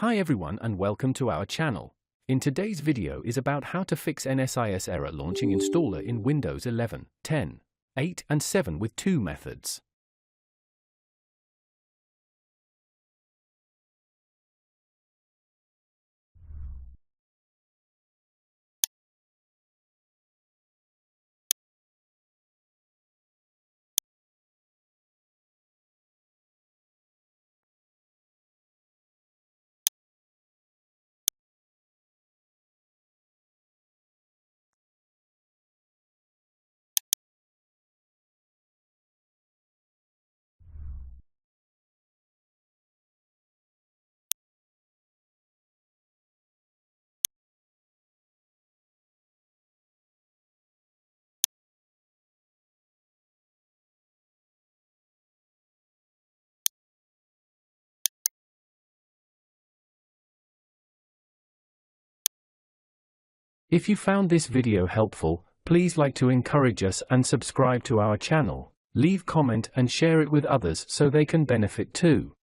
Hi everyone and welcome to our channel. In today's video is about how to fix NSIS error launching installer in Windows 11, 10, 8 and 7 with two methods. If you found this video helpful, please like to encourage us and subscribe to our channel. Leave comment and share it with others so they can benefit too.